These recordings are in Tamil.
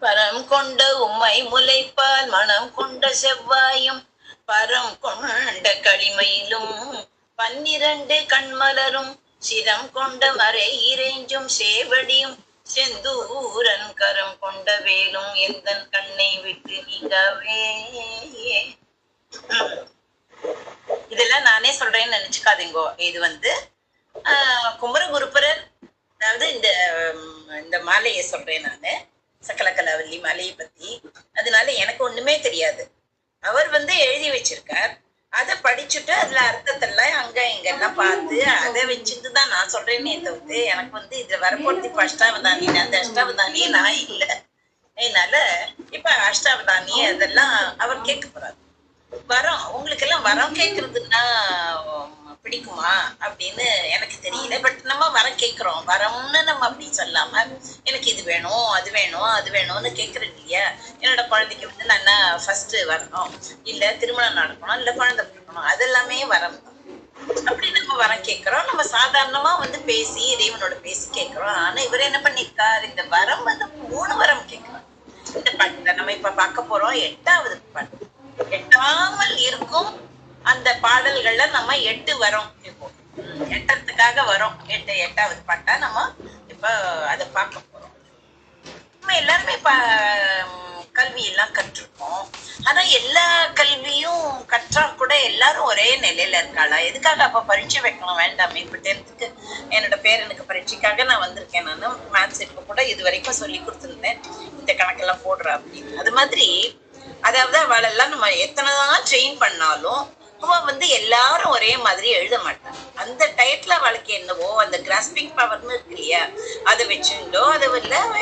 பரம் கொண்ட உம்மை முலைப்பால் மனம் கொண்ட செவ்வாயும் பரம் கொண்ட களிமயிலும் 12 கண்மலரும் சிரம் கொண்ட மறை இறைஞ்சும் சேவடியும் செந்தூரன் கரம் கொண்ட வேலும் எந்தன் கண்ணை விட்டு நீங்கவே. இதெல்லாம் நானே சொல்றேன்னு நினைச்சுக்காதீங்கோ. இது வந்து குமரகுருபரர், அதாவது இந்த மாலையை சொல்றேன் நானு, சக்கலகலாவல்லி மாலையை பத்தி. அதனால எனக்கு ஒண்ணுமே தெரியாது. அவர் வந்து எழுதி வச்சிருக்கார். அதை படிச்சுட்டு அதுல அர்த்தத்தெல்லாம் அங்க இங்கெல்லாம் பார்த்து அதை வச்சுட்டு தான் நான் சொல்றேன்னே தவிர்த்து எனக்கு வந்து இதுல வரப்போறது இப்ப அஷ்டாவதானி, அந்த அஷ்டாவதானியே நான் இல்லை. அதனால இப்ப அஷ்டாவதானி அதெல்லாம் அவர் கேட்க போறாரு. வரம் உங்களுக்கு எல்லாம் வரம் கேட்கறதுன்னா பிடிக்குமா அப்படின்னு எனக்கு தெரியல. பட் நம்ம வரம் கேட்கிறோம். வரம்னு நம்ம அப்படி சொல்லாம எனக்கு இது வேணும் அது வேணும் அது வேணும்னு கேட்கறது இல்லையா. என்னோட குழந்தைக்கு வந்து நான் ஃபர்ஸ்ட் வரணும், இல்ல திருமணம் நடக்கணும், இல்ல குழந்தை பிடிக்கணும், அது எல்லாமே வரம் தான். அப்படி நம்ம வரம் கேட்கிறோம். நம்ம சாதாரணமா வந்து பேசி இறைவனோட பேசி கேட்கிறோம். ஆனா இவர் என்ன பண்ணிருக்காரு, இந்த வரம் வந்து 3 வரம் கேட்கிறோம். இந்த பாட்டுல நம்ம இப்ப பார்க்க போறோம் 8வது பாட்டு. எட்டாமல் இருக்கும் அந்த பாடல்கள்ல நம்ம 8 வரோம். இப்போ எட்டத்துக்காக வரோம். 8வது பாட்டா நம்ம இப்ப அதை பார்க்க போறோம். நம்ம எல்லாருமே கல்வி எல்லாம் கற்றுருக்கோம். ஆனா எல்லா கல்வியும் கற்றா கூட எல்லாரும் ஒரே நிலையில இருக்காளா? எதுக்காக அப்ப பரீட்சை வைக்கணும்? வேண்டாமே. இப்ப 10th என்னோட பேரனுக்கு பரீட்சைக்காக நான் வந்திருக்கேன். நானும் மேத்ஸ் இப்ப கூட இது வரைக்கும் சொல்லி கொடுத்துருந்தேன், இந்த கணக்கெல்லாம் போடுற அப்படின்னு. அது மாதிரி அதாவது அவளெல்லாம் நம்ம எத்தனைதான் ட்ரெயின் பண்ணாலும் அவ வந்து எல்லாரும் ஒரே மாதிரி எழுத மாட்டான். அந்த டயத்துல அவளுக்கு என்னவோ அந்த கிராஸ்பிங் பவர்னு இருக்கு இல்லையா, அதை வச்சுட்டோ அது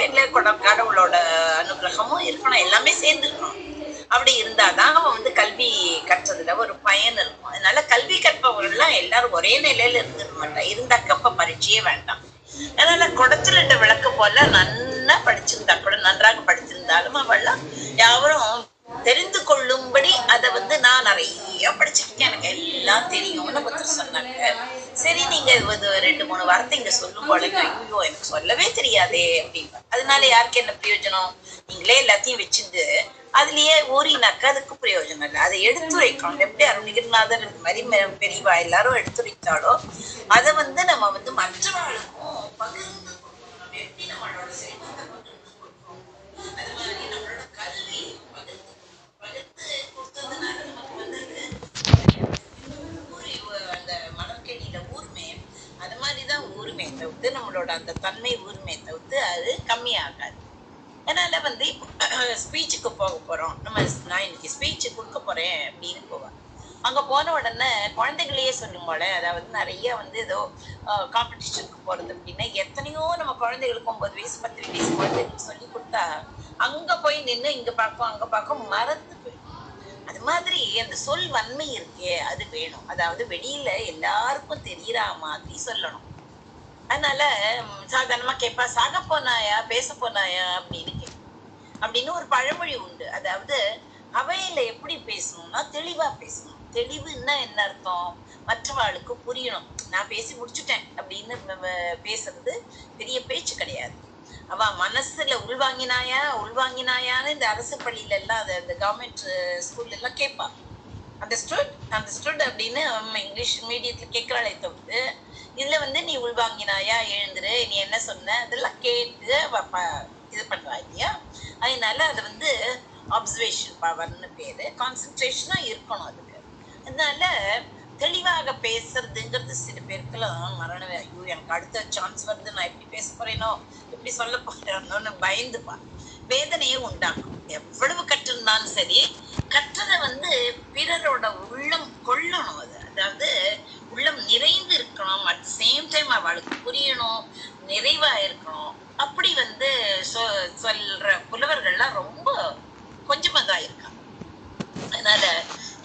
இல்லை கடவுளோட அனுகிரகமும் இருக்கணும், எல்லாமே சேர்ந்து இருக்கணும். அப்படி இருந்தாதான் அவன் வந்து கல்வி கற்றதுல ஒரு பயன் இருக்கும். அதனால கல்வி கற்பவர்கள்லாம் எல்லாரும் ஒரே நிலையில இருந்துட மாட்டான். இருந்தாக்கப்ப பரீட்சையே வேண்டாம். அதனால குடத்துல விளக்கு போல நன்னா படிச்சிருந்தா கூட, நன்றாக படிச்சிருந்தாலும் அவள்லாம் யாரும் தெரிந்து கொள்ளும்படி அதை வந்து நான் நிறைய படிச்சிருக்கேன், எனக்கு எல்லாம் தெரியும்னு ஒருத்தர் சொன்னாங்க. சரி நீங்க 2-3 வார்த்தை இங்க சொல்லும் போல, ஐயோ எனக்கு சொல்லவே தெரியாதே அப்படின்னு. அதனால யாருக்கு என்ன பிரயோஜனம்? நீங்களே எல்லாத்தையும் வச்சிருந்து அதுலயே ஊறினாக்க அதுக்கு பிரயோஜனம் இல்லை. அதை எடுத்து வைக்கணும். எப்படி அருணகிரிநாதர் இந்த மாதிரி பெரியவா எல்லாரும் எடுத்து வைத்தாலோ அதை வந்து நம்ம வந்து மற்றவர்களுக்கும் பகிர்ந்து கொடுக்கணும். எப்படி நம்மளோட செல்வத்தை பகிர்ந்து கொடுக்கணும், அது மாதிரி நம்மளோட கல்வி பகிர்ந்து கொடுத்ததுனால நமக்கு வந்து அந்த மலர்கெடியில ஊர்மே அது மாதிரிதான் ஊருமே தவிர்த்து நம்மளோட அந்த தன்மை ஊருமே தவிர்த்து அது கம்மியாகாது. அதனால வந்து ஸ்பீச்சுக்கு போக போறோம். நான் இன்னைக்கு ஸ்பீச்சு கொடுக்க போறேன் அப்படின்னு போவேன். அங்க போன உடனே குழந்தைகளையே சொல்லும் போல, அதாவது நிறைய வந்து ஏதோ காம்படிஷனுக்கு போறது அப்படின்னா எத்தனையோ நம்ம குழந்தைகளுக்கு 9 வயசு 10 வயசு குழந்தைகளுக்கு சொல்லி கொடுத்தா அங்க போய் நின்று இங்க பார்க்கும் அங்க பார்க்கும் மறந்து போயிடும். அது மாதிரி அந்த சொல் வன்மை இருக்கே அது வேணும். அதாவது வெளியில எல்லாருக்கும் தெரியற மாதிரி சொல்லணும். அதனால சாதாரணமா கேட்பா, சாக போனாயா பேச போனாயா அப்படின்னு கேட்பா. அப்படின்னு ஒரு பழமொழி உண்டு. அதாவது அவையில எப்படி பேசணும்னா தெளிவா பேசணும். தெளிவுன்னா என்ன அர்த்தம்? மற்றவாளுக்கு புரியணும். நான் பேசி முடிச்சுட்டேன் அப்படின்னு பேசுறது பெரிய பேச்சு கிடையாது. அவ மனசுல உள்வாங்கினாயான்னு இந்த அரசு பள்ளியில எல்லாம் அந்த கவர்மெண்ட் ஸ்கூல்ல எல்லாம் கேட்பா. அண்டர்ஸ்டுட் அப்படின்னு இங்கிலீஷ் மீடியத்துல கேட்கிறாளே தவிர்த்து இதுல வந்து நீ உள்வாங்கினாயா, எழுந்துரு, நீ என்ன சொன்ன, அதெல்லாம் கேட்டு இது பண்ணுவா இல்லையா. அதனால அது வந்து அப்சர்வேஷன் பவர்னு பேரு. கான்சென்ட்ரேஷனா இருக்கணும் அதுக்கு. அதனால தெளிவாக பேசுறதுங்கிறது சில பேருக்கெல்லாம் மரணவே, ஐயோ எனக்கு அடுத்த சான்ஸ் வருது, நான் எப்படி பேச போறேனோ எப்படி சொல்ல போறேனோன்னு பயந்துப்பா. வேதனையே உண்டாக்கும். எவ்வளவு கற்றிருந்தாலும் சரி, கற்றதை வந்து பிறரோட உள்ளம் கொள்ளணும். அது அதாவது உள்ளம் நிறைந்து இருக்கணும். அட் சேம் டைம் அவளுக்கு புரியணும், நிறைவா இருக்கணும். அப்படி வந்து சொல்ற புலவர்கள்லாம் ரொம்ப கொஞ்சமா தான் இருக்காங்க. அதனால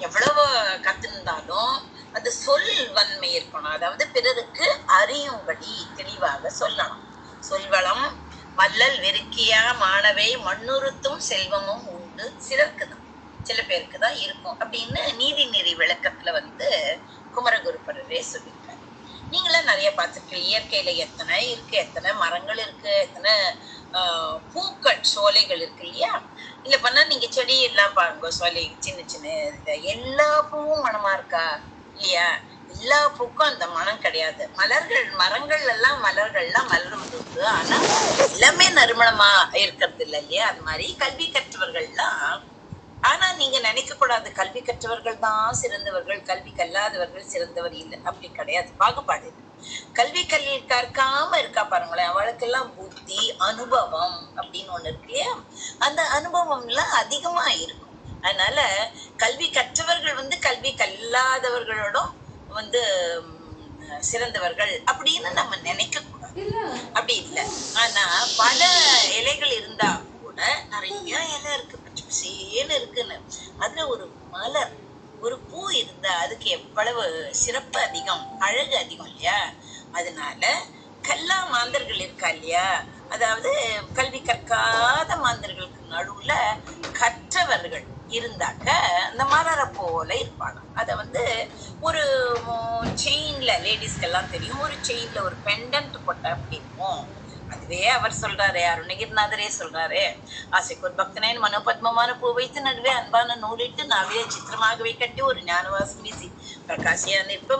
எவ்வளவு கத்திருந்தாலும் அது சொல் வன்மை இருக்கணும். அதாவது பிறருக்கு அறியும்படி தெளிவாக சொல்லணும். சொல்வளம் வள்ளல் வெறுக்கியா மாணவை மண்ணுறுத்தும் செல்வமும் உண்டு சிலருக்கு தான், சில பேருக்கு தான் இருக்கும் அப்படின்னு நீதி நெறி விளக்கத்துல வந்து குமரகுருபரரே சொல்லியிருக்காரு. நீங்களாம் நிறைய பார்த்துருக்கீங்க. இயற்கையில எத்தனை இருக்கு, எத்தனை மரங்கள் இருக்கு, எத்தனை பூக்கள் சோலைகள் இருக்கு இல்லையா? இல்ல பண்ணா நீங்க செடி எல்லாம் பாருங்க, சோலை சின்ன சின்ன எல்லா பூவும் மனமா இருக்கா இல்லையா? எல்லா பூக்கும் அந்த மனம் கிடையாது. மரங்கள் எல்லாம் மலர்கள்லாம் மலர்வது உண்டு. ஆனா எல்லாமே நறுமணமா இருக்கிறது இல்லை இல்லையா? அது மாதிரி கல்வி கற்றவர்கள்லாம். ஆனா நீங்க நினைக்க கூடாது கல்வி கற்றவர்கள் தான் சிறந்தவர்கள், கல்வி கல்லாதவர்கள் சிறந்தவர் இல்லை, அப்படி கிடையாது. பாகுபாடு இல்லை. கல்வி கற்காம இருக்கா பாருங்களேன், அவளுக்கெல்லாம் புத்தி அனுபவம் அப்படின்னு ஒண்ணு இருக்கு இல்லையா? அந்த அனுபவம் எல்லாம் அதிகமா இருக்கும். அதனால கல்வி கற்றவர்கள் கல்வி கல்லாதவர்களோட சிறந்தவர்கள் அப்படின்னு நம்ம நினைக்க கூடாது. அப்படி இல்லை. ஆனா பல இலைகள் இருந்தா கூட நிறைய இலை இருக்கு, பச்சை பசேன்னு இருக்குன்னு. அதுல ஒரு மலர், ஒரு பூ இருந்தா அதுக்கு எவ்வளவு சிறப்பு அதிகம், அழகு அதிகம் இல்லையா? அதனால கல்லா மாந்தர்கள் இருக்கா இல்லையா? அதாவது கல்வி கற்காத மாந்தர்களுக்கு நடுவுல கற்றவர்கள் இருந்தாக்க அந்த மலரை போல இருப்பாங்க. அத ஒரு செயின்ல, லேடிஸ்க்கெல்லாம் தெரியும், ஒரு செயின்ல ஒரு பெண்டன்ட் போட்ட அப்படி இருக்கும். அதுவே அவர் சொல்றாரு, அருணகிரிநாதரே சொல்றாரு, ஆசைக்கு ஒரு பக்தனேன் மனோபத்மமான பூ வைத்து நடுவே அன்பான நூலிட்டு நாவிலே சித்திரமாகவே கட்டி ஒரு ஞானவாசம் வீசி பிரகாசியா நிற்ப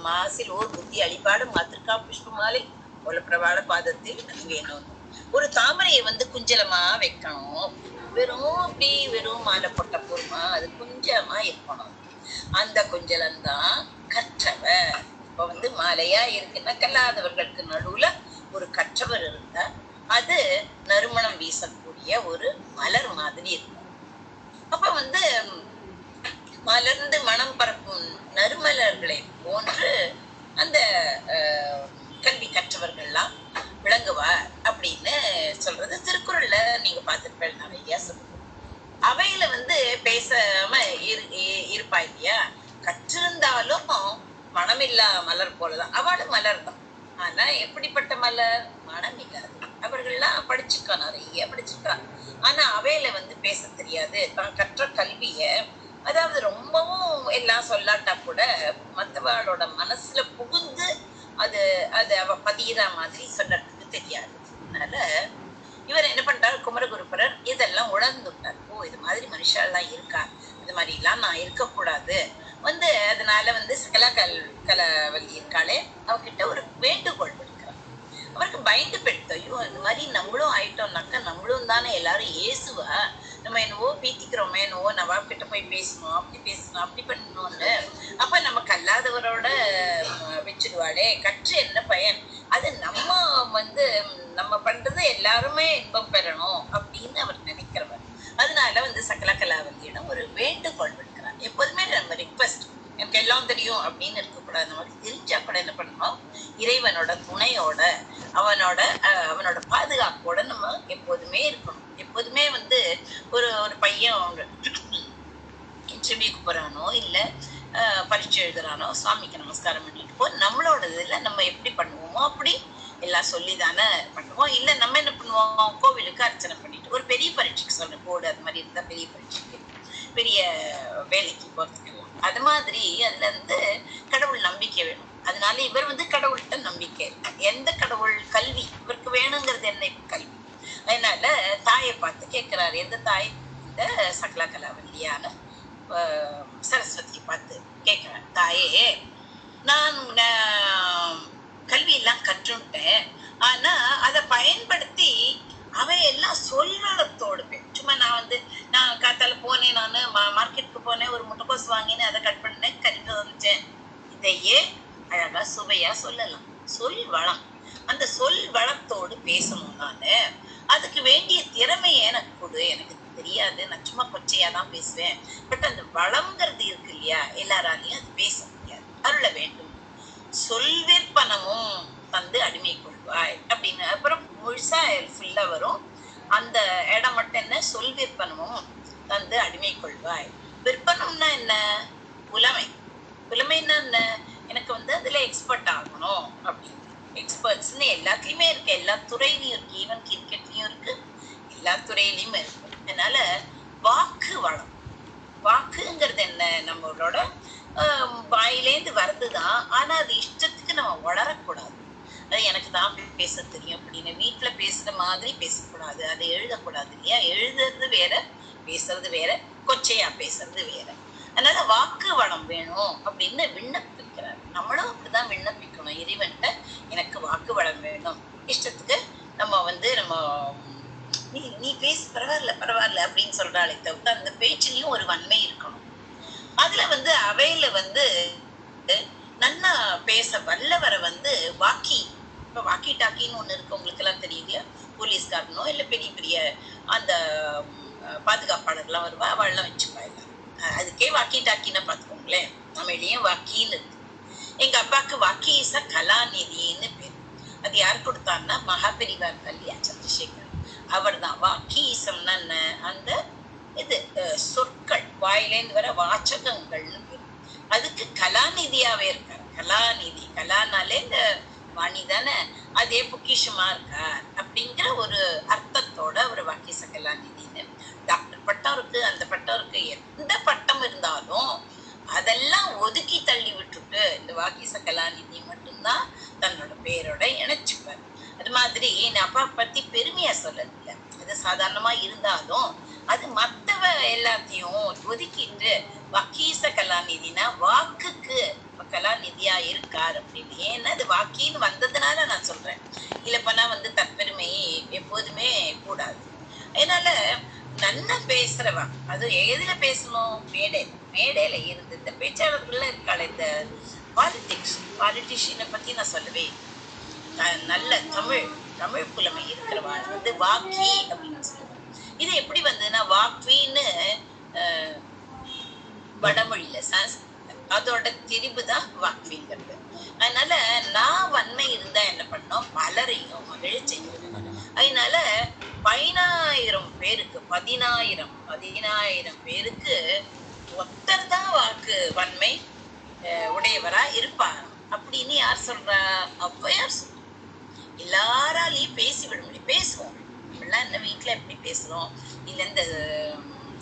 மாசில் ஓர் புத்தி அழிபாடு மாத்திருக்கா புஷ்ப மாலை போல பிரபாட பாதத்தில் அது வேணும். ஒரு தாமரையை குஞ்சலமா வைக்கணும். வெறும் மாலை போட்ட பூர்மா அது குஞ்சமா இருக்கணும். அந்த குஞ்சலம் தான் கற்றவர். இப்ப மாலையா இருக்குன்னா கல்லாதவர்களுக்கு நடுவுல ஒரு கற்றவர் இருந்தா அது நறுமணம் வீசக்கூடிய ஒரு மலர் மாதிரி இருக்கும். அப்ப மலர்ந்து மனம் பரப்பும் நறுமலர்களை போன்று அந்த கல்வி கற்றவர்கள்லாம் விளங்குவார் அப்படின்னு சொல்றது திருக்குறள்ல நீங்க பார்த்திருப்பீங்க. நிறைய சொல்லுங்க. அவையில பேசாம இருப்பா இல்லையா? கற்றிருந்தாலும் மனமில்லா மலர் போலதான் அவளும் மலர் தான். ஆனா எப்படிப்பட்ட மலர்? மனம் இல்லாது. அவர்கள்லாம் படிச்சுக்கா, நிறைய படிச்சுக்கா. ஆனா அவையில பேச தெரியாது. தான் கற்ற கல்விய, அதாவது ரொம்பவும் எல்லாம் சொல்லாட்டா கூட மற்றவளோட மனசுல புகுந்து அது அது அவ பதிகிற மாதிரி சொல்றதுக்கு தெரியாது. அதனால இவர் என்ன பண்றாரு, குமரகுருபரர் இதெல்லாம் உணர்ந்துட்டார். ஓ, இது மாதிரி மனுஷாலாம் இருக்கா, இது மாதிரி எல்லாம் நான் இருக்கக்கூடாது. அதனால சகலா கலவல்லி இருக்காளே, அவகிட்ட ஒரு வேண்டுகோள் விடுக்கிறார். அவருக்கு பயந்து போயிடுத்து. ஐயோ, இந்த மாதிரி நம்மளும் ஆயிட்டோம்னாக்கா நம்மளும் தானே எல்லாரும் ஏசுவா, நம்ம என்னவோ பீத்திக்கிறோமே, என்னவோ நவாப் கிட்ட போய் பேசணும், அப்படி பண்ணணும்னு. அப்ப நம்ம கல்லாதவரோட வச்சிருவாளே, கற்று என்ன பயன்? அது நம்ம பண்றது எல்லாருமே இன்பம் பெறணும் அப்படின்னு அவர் நினைக்கிறவர். அதனால சகல கலாவல்லியிடம் ஒரு வேண்டுகோள் விடுக்கிறார். எப்போதுமே நம்ம ரிக்வெஸ்ட், எனக்கு எல்லாம் தெரியும் அப்படின்னு இருக்கக்கூடாது. நமக்கு தெரிஞ்சா கூட என்ன பண்ணணும், இறைவனோட துணையோட அவனோட பாதுகாப்போட நம்ம எப்போதுமே இருக்கணும். எப்போதுமே ஒரு ஒரு பையன் இன்டர்வியூக்கு போறானோ இல்ல பரீட்சை எழுதுறானோ, சுவாமிக்கு நமஸ்காரம் பண்ணிட்டு போ, நம்மளோட இதுல நம்ம எப்படி பண்ணுவோமோ அப்படி எல்லாம் சொல்லிதானே பண்ணுவோம். இல்ல நம்ம என்ன பண்ணுவோம், கோவிலுக்கு அர்ச்சனை பண்ணிட்டு ஒரு பெரிய பரீட்சைக்கு சொல்ற போர்டு அது மாதிரி இருந்தா பெரிய பரீட்சைக்கு, பெரிய வேலைக்கு போறதுக்கு அது மாதிரி அதுல கடவுள் நம்பிக்கை வேணும். அதனால இவர் கடவுள்கிட்ட நம்பிக்கை இருக்கு. எந்த கடவுள்? கல்வி. இவருக்கு வேணுங்கிறது என்ன? இப்ப கல்வி. அதனால தாயை பார்த்து கேட்கிறாரு. எந்த தாய்? இந்த சகல கலாவல்லியான சரஸ்வதியை பார்த்து கேட்கிறார். தாயே, நான் கல்வி எல்லாம் கற்றுட்டேன், ஆனா அதை பயன்படுத்தி அவையெல்லாம் சொல்வளத்தோடு சும்மா நான் காத்தால போனேன், நான் மார்க்கெட்டுக்கு போனேன், ஒரு முட்டைக்கோசு வாங்கினேன், அதை கட் பண்ணேன், கறிட்டு வந்துச்சேன். இதையே அழகா சுவையா சொல்லலாம். சொல் வளம். அந்த சொல் வளத்தோடு பேசணும். நானு அதுக்கு வேண்டிய திறமையை எனக்கு கொடு. எனக்கு தெரியாது, நான் சும்மா கொச்சையா தான் பேசுவேன். பட் அந்த வளம்ங்கிறது இருக்கு இல்லையா, எல்லாராலையும் அது பேச முடியாது. அருள வேண்டும். சொல்விற்பனமும் தந்து அடிமை கொள்வாய் அப்படின்னு அப்புறம் முழுசா ஃபுல்லா வரும். அந்த இடம் மட்டும் என்ன? சொல்விற்பனமும் தந்து அடிமை கொள்வாய். விற்பனம்னா என்ன? புலமை. புலமைன்னா என்ன? எனக்கு அதுல எக்ஸ்பர்ட் ஆகணும் அப்படின்னு. எக்ஸ்பர்ட்ஸ்ன்னு எல்லாத்துலயுமே இருக்கு, எல்லா துறையிலையும் இருக்கு, ஈவன் கிரிக்கெட்லயும் இருக்கு, எல்லா துறையிலையும் இருக்கு. அதனால வாக்கு வளம். வாக்குங்கிறது என்ன? நம்மளோட வாயிலேந்து வருதுதான். ஆனா அது இஷ்டத்துக்கு நம்ம வளரக்கூடாது. அது எனக்கு தான் பேச தெரியும் அப்படின்னு வீட்டுல பேசுற மாதிரி பேசக்கூடாது. அதை எழுதக்கூடாது இல்லையா? எழுதுறது வேற, பேசுறது வேற, கொச்சையா பேசுறது வேற. அதனால வாக்கு வளம் வேணும் அப்படின்னு விண்ணப்பிக்கிறார். நம்மளும் அப்படிதான் விண்ணப்பிக்கணும் இறைவன்கிட்ட. எனக்கு வாக்கு வளம் வேணும். இஷ்டத்துக்கு நம்ம நம்ம நீ நீ பேசு, பரவாயில்ல பரவாயில்ல அப்படின்னு சொல்றாளே தவிர்த்து அந்த பேச்சிலையும் ஒரு வன்மை இருக்கணும். அதுல அவையில நன்னா பேச வல்லவரை வாக்கி, இப்ப வாக்கி டாக்கின்னு ஒண்ணு இருக்கு, உங்களுக்கு எல்லாம் தெரியும் இல்லையா? போலீஸ்காரனோ இல்ல பெரிய பெரிய அந்த பாதுகாப்பாளர்லாம் வருவா, அவள்லாம் வச்சுப்பா எல்லாம். அதுக்கே வாக்கி டாக்கின்னு பாத்துக்கோங்களேன். நம்மளையும் வாக்கின்னு இருக்கு. எங்க அப்பாவுக்கு வாக்கீச கலாநிதினு பேர். அது யார் கொடுத்தாருன்னா மகாபெரிவா இருக்கா இல்லையா, சந்திரசேகர், அவர் தான். வாக்கீசம்னா என்ன? அந்த இது சொற்கள் வாயிலேந்து வர வாச்சகங்கள்னு பேர். அதுக்கு கலாநிதியாவே இருக்கார். கலாநிதி, கலானாலே இந்த வாணி தானே, அதே பொக்கிஷமா இருக்கார் அப்படிங்கிற ஒரு அர்த்தத்தோட ஒரு வாக்கீச கலாநிதின்னு. டாக்டர் பட்டம் இருக்கு, அந்த பட்டம் இருக்கு, எந்த பட்டம் இருந்தாலும் அதெல்லாம் ஒதுக்கி தள்ளி விட்டுட்டு இந்த வாக்கீச கலாநிதி மட்டும்தான் தன்னோட பேரோட இணைச்சுப்பார். அது மாதிரி என் அப்பா பத்தி பெருமையா சொல்லல, அது சாதாரணமா இருந்தாலும் அது மத்தவ எல்லாத்தையும் ஒதுக்கிட்டு வக்கீச கலாநிதினா வாக்குக்கு கலாநிதியா இருக்கார் அப்படின்னு. ஏன்னா அது வாக்கின்னு வந்ததுனால நான் சொல்றேன். இல்லப்பனா தற்பெருமை எப்போதுமே கூடாது. அதனால நல்லா பேசுறவா, அது எதுல பேசணும்? மேடையில இருந்து. இந்த பேச்சாளர்கள்லாம் இருக்காள், இந்த பாலிட்டிஷியனை பத்தி நான் சொல்லவே. நல்ல தமிழ் புலமை இருக்கிறவாள் வாக்கி அப்படின்னு சொல்லுவாங்க. இது எப்படி வாக்வின்னு வடமொழியில அதோட திரிபு தான் வாக்விங்கிறது. அதனால நான் வன்மை இருந்தா என்ன பண்ணோம்? பலரையும் மகிழ் செய்யும். அதனால 10,000 பேருக்கு 10,000 பேருக்கு ஒருத்தர் தான் வாக்கு வன்மை உடையவரா இருப்பார் அப்படின்னு யார் சொல்றா? ஔவையார் சொல்ற. எல்லாராலையும் பேசிவிட முடியும். பேசுவோம். இப்பெல்லாம் என்ன வீட்டுல எப்படி பேசுறோம்? இல்ல இந்த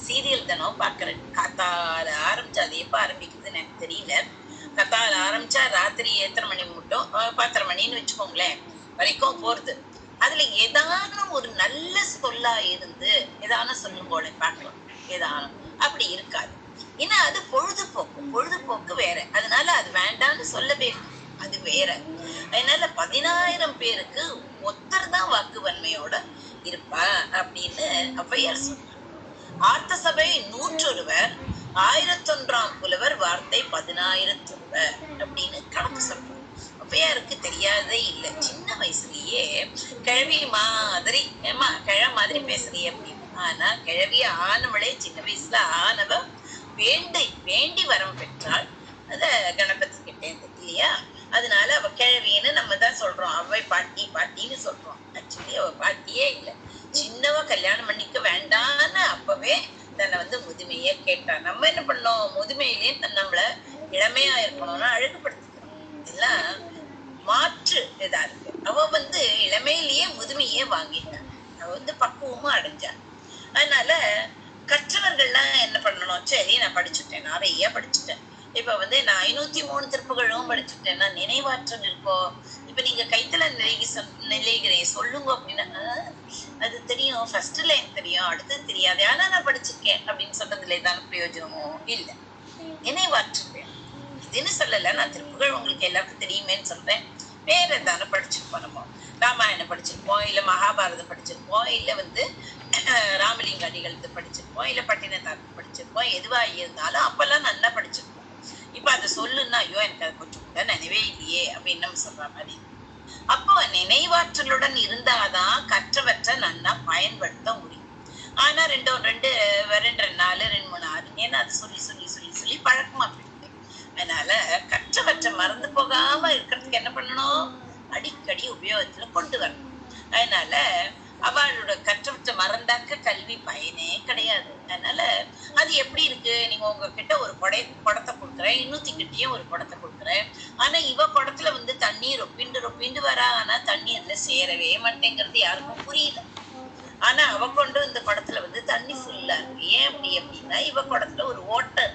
சீரியல் தானோ பாக்குறேன். காத்தால ஆரம்பிச்சு அது எப்ப ஆரம்பிக்குதுன்னு எனக்கு தெரியல. காத்தால ஆரம்பிச்சா ராத்திரி எத்தனை மணி மட்டும் 10:30 மணின்னு வச்சுக்கோங்களேன் வரைக்கும் போறது. அதுல ஏதான ஒரு நல்ல சொல்லா இருந்து ஏதான சொல்லும் போல பார்க்கலாம். ஏதானும் அப்படி இருக்காது. ஏன்னா அது பொழுதுபோக்கு வேற. அதனால அது வேண்டான்னு சொல்லவே, அது வேற. அதனால 10,000 பேருக்கு ஒருத்தர் தான் வாக்கு வன்மையோட இருப்பா அப்படின்னு ஔவையார் சொல்றார். ஆர்த்த சபை 101 1001 புலவர் வார்த்தை 10,000 அப்படின்னு கணக்கு சொல்றார். ஔவையாருக்கு தெரியாதே இல்லை. சின்ன வயசுலயே கிழவி மாதிரி கிழ மாதிரி பேசுறிய அப்படின்னு. ஆனா கிழவி ஆனவளே சின்ன வயசுல ஆனவ வேண்டி வரம் பெற்றாள் அத கணபதி கிட்டே இல்லையா? அதனால அவ கிழவின்னு நம்ம தான் சொல்றோம். அவ்வை பாட்டின்னு சொல்றோம். ஆக்சுவலி அவ பாட்டியே இல்லை. சின்னவ கல்யாணம் பண்ணிக்க வேண்டான்னு அப்பவே தன்னை முதுமையே கேட்டா. நம்ம என்ன பண்ணோம்? முதுமையிலேயே நம்மள இளமையா இருக்கணும்னு அழகுபடுத்திக்கிறோம். இதெல்லாம் மாற்று இதா இருக்கு. அவ இளமையிலேயே முதுமையே வாங்கிட்டான். அவ பக்குவமும் அடைஞ்சான். அதனால கற்றவர்கள்லாம் என்ன பண்ணணும்? சரி, நான் படிச்சுட்டேன், நிறைய படிச்சுட்டேன். இப்ப நான் 503 திருப்புகளும் படிச்சுட்டேன்னா நினைவாற்றல் இருக்கோ? இப்ப நீங்க கைத்தல நிலைகிறே சொல்லுங்க அப்படின்னா அது தெரியும், ஃபர்ஸ்ட் லைன் தெரியும், அடுத்தது தெரியாது, ஆனா நான் படிச்சிருக்கேன் அப்படின்னு சொல்றதுல ஏதாவது பிரயோஜனமும் இல்லை. நினைவாற்றல் வேணும். இதுன்னு சொல்லல, நான் திருப்புகள் உங்களுக்கு எல்லாருக்கும் தெரியுமேன்னு சொல்றேன். வேற ஏதான படிச்சிருப்போம். நம்ம ராமாயணம் படிச்சிருப்போம், இல்ல மகாபாரதம் படிச்சிருப்போம், இல்ல ராமலிங்க அடிகள் படிச்சிருப்போம், இல்ல பட்டினத்தார் படிச்சிருப்போம். எதுவா இருந்தாலும் அப்பெல்லாம் நல்லா படிச்சிருப்போம். இப்ப அதை சொல்லுன்னா ஐயோ எனக்கு அது கொஞ்சம் கூட நினைவே இல்லையே அப்படின்னு நம்ம சொல்ற மாதிரி. அப்போ நினைவாற்றலுடன் இருந்தாதான் கற்றவற்றை நல்லா பயன்படுத்த முடியும். ஆனா 2 2 4 2 3 6 ஏன்னா அது சொல்லி பழக்கமா போயிடுது. அதனால கற்றவற்றை மறந்து போகாம இருக்கிறதுக்கு என்ன பண்ணணும்? அடிக்கடி உபயோகத்துல கொண்டு வரணும். அதனால அவளோட கற்றவற்றை மறந்தாக்க கல்வி பயனே கிடையாது. அதனால அது எப்படி இருக்கு? நீங்க உங்ககிட்ட ஒரு குடத்தை கொடுக்குறேன், இன்னொத்திக்கிட்டயும் ஒரு குடத்தை கொடுக்குறேன். ஆனா இவ குடத்துல தண்ணி ரொப்பிண்டு வரா. ஆனா தண்ணி அதுல சேரவே மாட்டேங்கிறது யாருக்கும் புரியல. ஆனா அவ கொண்டு இந்த குடத்துல தண்ணி ஃபுல்லா இருக்கு. ஏன் அப்படி அப்படின்னா இவ குடத்துல ஒரு ஓட்டை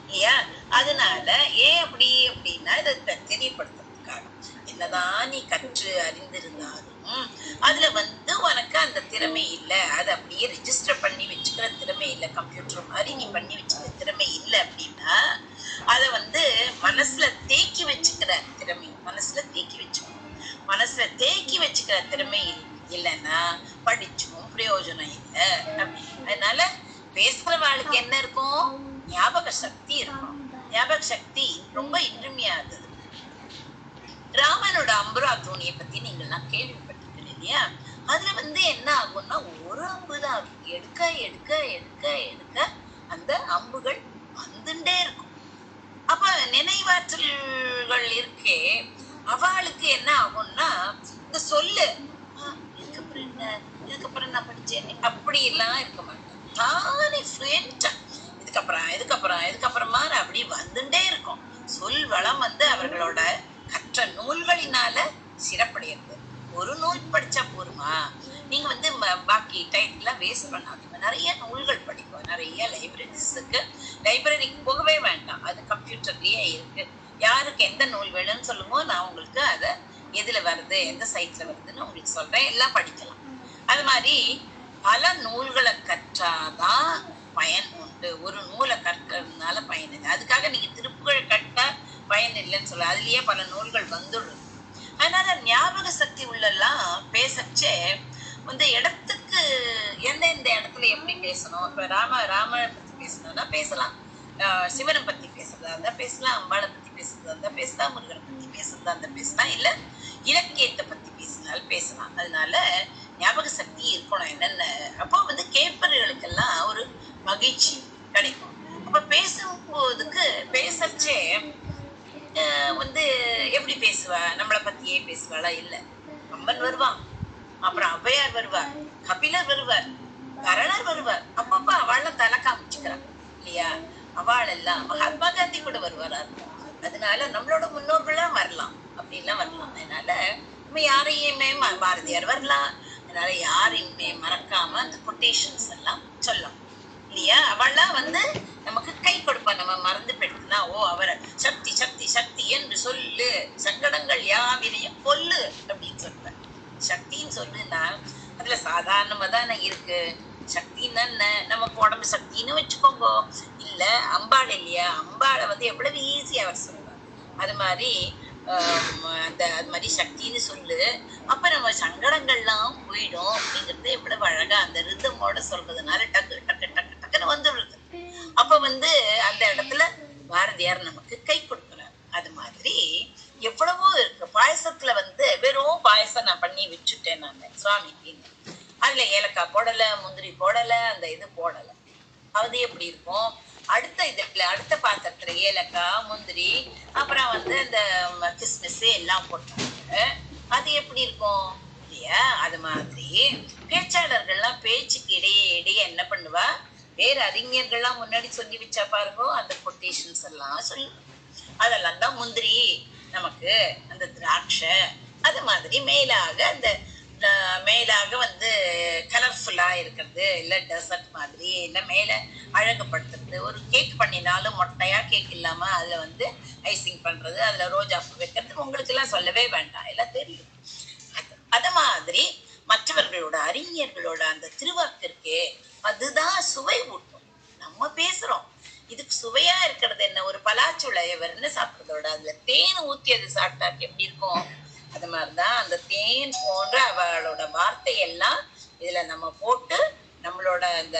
இல்லையா? அதனால ரிஜிஸ்டர் பண்ணி வச்சுக்கிற திறமை இல்லை, கம்ப்யூட்டர் மாதிரி நீ பண்ணி வச்சுக்கிற திறமை இல்லை அப்படின்னா அதை வந்து மனசுல தேக்கி வச்சுக்கிற திறமை, மனசுல தேக்கி வச்சுக்கணும். மனசுல தேக்கி வச்சுக்கிற திறமை இல்லைன்னா படிச்சும் பிரயோஜனம் இல்லை அப்படின்னு. அதனால பேசுறவாளுக்கு என்ன இருக்கும்? ஞாபக சக்தி இருக்கும். ஞாபக சக்தி ரொம்ப இன்றியமையாதது. ராமனோட அம்புரா தோணியை பத்தி நீங்க எல்லாம் கேள்விப்பட்டிருக்கீங்க இல்லையா? அதுல வந்து என்ன ஆகும்னா ஒரு அம்புதான் இருக்கும். எடுக்க எடுக்க எடுக்க எடுக்க அந்த அம்புகள் வந்துட்டே இருக்கும். அப்ப நினைவாற்றல்கள் இருக்கே, அவளுக்கு என்ன ஆகும்னா இந்த சொல்லு இதுக்கப்புறம் என்ன, இதுக்கப்புறம் நான் படிச்சேன் அப்படி எல்லாம் இருக்க மாட்டேன். தானே ஃப்ளூயண்டா இதுக்கப்புறம் இதுக்கப்புறம் இதுக்கப்புறமா அப்படி வந்துட்டே இருக்கும். சொல் வளம் வந்து அவர்களோட கற்ற நூல்களினால சிறப்படையிறது. ஒரு நூல் படிச்சா போருமா? நீங்க வந்து பாக்கி டைம்லாம் வேஸ்ட் பண்ணாதீங்க. நிறைய நூல்கள் படிக்கும். நிறைய லைப்ரரிக்கு போகவே வேண்டாம், அது கம்ப்யூட்டர்லயே இருக்கு. யாருக்கு எந்த நூல் வேணும்னு சொல்லுமோ நான் உங்களுக்கு அதை எதுல வருது எந்த சைட்ல வருதுன்னு உங்களுக்கு சொல்றேன், எல்லாம் படிக்கலாம். அது மாதிரி பல நூல்களை கற்றாதான் பயன் உண்டு. ஒரு நூலை கற்கிறதுனால பயன் இல்லை. அதுக்காக நீங்க திருப்புகழ் கட்டா பயன் இல்லைன்னு சொல்ல, அதுலயே பல நூல்கள் வந்துடுது. அதனால ஞாபக சக்தி உள்ளெல்லாம் பேசச்சே வந்து இடத்துக்கு எந்தெந்த இடத்துல எப்படி பேசணும். இப்ப ராம பத்தி பேசணும்னா பேசலாம், சிவனை பத்தி பேசுறதா இருந்தா பேசலாம், அம்பாளை பத்தி பேசுறதா இருந்தா பேசலாம், முருகனை பத்தி பேசுறதா இருந்தா பேசலாம், இல்ல இலக்கியத்தை பத்தி பேசினாலும் பேசலாம். அதனால ஞாபக சக்தி இருக்கணும். என்னென்ன அப்போ வந்து கேட்பவர்களுக்கெல்லாம் ஒரு மகிழ்ச்சி கிடைக்கும். அப்ப பேசும்போதுக்கு பேசச்சே வந்து எப்படி பேசுவா? நம்மளை பத்தியே பேசுவாளா? இல்ல, அம்மன் வருவான், அப்புறம் ஔவையார் வருவார், கபிலர் வருவார், கரணர் வருவார். அப்பப்ப அவள தலை காமிச்சுக்கிறான் இல்லையா? அவள் எல்லாம் மகாத்மா காந்தி கூட வருவாரா இருக்கும். அதனால நம்மளோட முன்னோர்களா வரலாம், அப்படின்லாம் வரலாம். அதனால நம்ம யாரையுமே பாரதியார் வரலாம். அதனால யாரையுமே மறக்காம அந்த கொட்டேஷன்ஸ் எல்லாம் சொல்லலாம் இல்லையா? அவள்லாம் வந்து நமக்கு கை கொடுப்பா. நம்ம மறந்து போயிடுதுன்னா ஓ அவரை சக்தி சக்தி சக்தி என்று சொல்லு, சங்கடங்கள் யாவிரையும் கொல்லு அப்படின்னு சொல்றேன். சக்தின்னு சொல்லுன்னா அதுல சாதாரணமா தானே இருக்கு. சக்தின்னு என்ன, நமக்கு உடம்பு சக்தின்னு வச்சுக்கோங்க. இல்ல அம்பாள் இல்லையா, அம்பாளை வந்து எவ்வளவு ஈஸியா அவர் சொல்லுவார். அது மாதிரி அந்த அது மாதிரி சக்தின்னு சொல்லு, அப்ப நம்ம சங்கடங்கள்லாம் போயிடும் அப்படிங்கிறது எவ்வளவு அழகா அந்த ரிதமோட சொல்றதுனால டக்கு டக்கு டக்கு டக்குன்னு வந்துடுறது. அப்ப வந்து அந்த இடத்துல பாரதியார் நமக்கு கை கொடுக்குறார். அது மாதிரி எவ்வளவோ இருக்கு. பாயசத்துல வந்து வெறும் பாயசம் நான் பண்ணி வச்சுட்டேன் நான் சுவாமிக்கு, அதுல ஏலக்காய் போடல, முந்திரி போடல, அந்த இது போடல, அது எப்படி இருக்கும்? அடுத்த இதுல அடுத்த பாத்திரத்துல ஏலக்காய் முந்திரி அப்புறம் வந்து இந்த கிஸ்மிஸ் எல்லாம் போட்டாங்க, அது எப்படி இருக்கும் இல்லையா? அது மாதிரி பேச்சாளர்கள்லாம் பேச்சுக்கு இடையே இடையே என்ன பண்ணுவா, வேற அறிஞர்கள்லாம் முன்னாடி சொல்லி வச்சா பாருங்க அந்த கொட்டேஷன்ஸ் எல்லாம் சொல்லு. அதெல்லாம் தான் முந்திரி நமக்கு அந்த திராட்சை. அது மாதிரி மேலாக அந்த மேலாக வந்து கலர்ஃபுல்லா இருக்கிறது, இல்லை டெசர்ட் மாதிரி, இல்லை மேல அழகுபடுத்துறது. ஒரு கேக் பண்ணினாலும் மொட்டையா கேக் இல்லாம அதுல வந்து ஐசிங் பண்றது, அதுல ரோஜா பூ வைக்கிறது உங்களுக்கு எல்லாம் சொல்லவே வேண்டாம், எல்லாம் தெரியும். அத மாதிரி மற்றவர்களோட அறிஞர்களோட அந்த திருவாக்கிற்கு அதுதான் சுவை ஊட்டும். நம்ம பேசுறோம், இதுக்கு சுவையா இருக்கிறது என்ன? ஒரு பலாச்சுளையவர்னு சாப்பிட்றதோட அதுல தேன் ஊத்தி அது சாப்பிட்டாக்கு எப்படி இருக்கும்? அது மாதிரிதான் அந்த தேன் போன்ற அவளோட வார்த்தையெல்லாம் இதுல நம்ம போட்டு நம்மளோட அந்த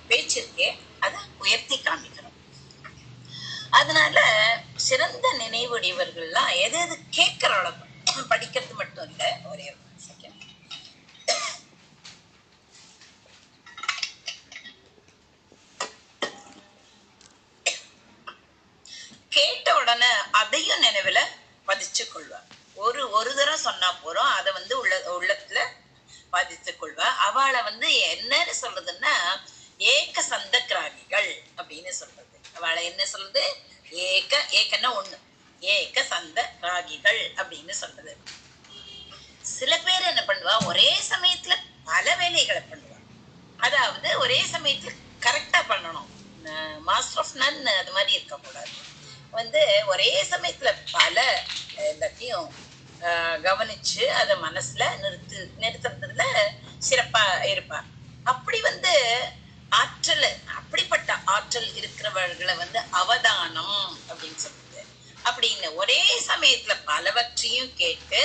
பேச்சிற்கே அதை உயர்த்தி காமிக்கணும். அதனால சிறந்த நினைவுடையவர்கள்லாம் எது எது கேட்கிற அளவு படிக்கிறது மட்டும் இல்லை. ஒரே செகண்ட். கேட்ட உடனே அதையும் நினைவுல பதிச்சு கொள்வார். ஒரு தடவை சொன்னா போறோம், அதை வந்து உள்ளத்துல பதித்து கொள்வா. அவளை வந்து என்னன்னு சொல்றதுன்னா ஏக சந்த கிராகிகள் அப்படின்னு சொல்றது. அவளை என்ன சொல்றது? ஏக்கன்னா ஒண்ணு, ஏக சந்த கிராகிகள் அப்படின்னு சொல்றது. சில பேர் என்ன பண்ணுவா, ஒரே சமயத்துல பல வேலைகளை பண்ணுவா. அதாவது ஒரே சமயத்துல கரெக்டா பண்ணணும், மாஸ்டர் ஆஃப் நன் அது மாதிரி இருக்கக்கூடாது. வந்து ஒரே சமயத்துல பல எல்லாத்தையும் கவனிச்சு அதை மனசுல நிறுத்துறதுல சிறப்பா இருப்பா. அப்படி வந்து ஆற்றல், அப்படிப்பட்ட ஆற்றல் இருக்கிறவர்களை வந்து அவதானம் அப்படின்னு சொல்றது. அப்படின்னு ஒரே சமயத்துல பலவற்றையும் கேட்டு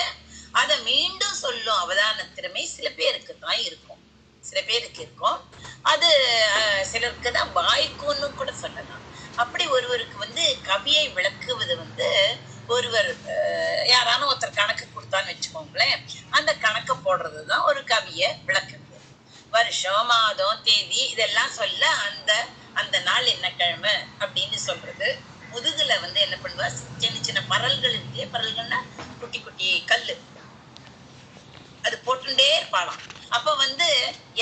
அதை மீண்டும் சொல்லும் அவதான திறமை சில பேருக்கு தான் இருக்கும், சில பேருக்கு இருக்கும். அது சிலருக்கு தான் வாய்க்குன்னு கூட சொல்லலாம். அப்படி ஒருவருக்கு வந்து கவியை விளக்குவது வந்து ஒருவர் யாரான ஒருத்தர் கணக்கு கொடுத்தான்னு வச்சுக்கோங்களேன், அந்த கணக்கை போடுறதுதான் ஒரு கவியை விளக்குறது. வருஷம் மாதம் தேதி இதெல்லாம் சொல்ல அந்த அந்த நாள் என்ன கிழமை அப்படின்னு சொல்றது. முதுகுல வந்து என்ன பண்ணுவா, சின்ன சின்ன பரல்கள் இருக்கு, பரல்கள்னா குட்டி குட்டி கல்லு, அது போட்டுட்டே இருப்பாளாம். அப்ப வந்து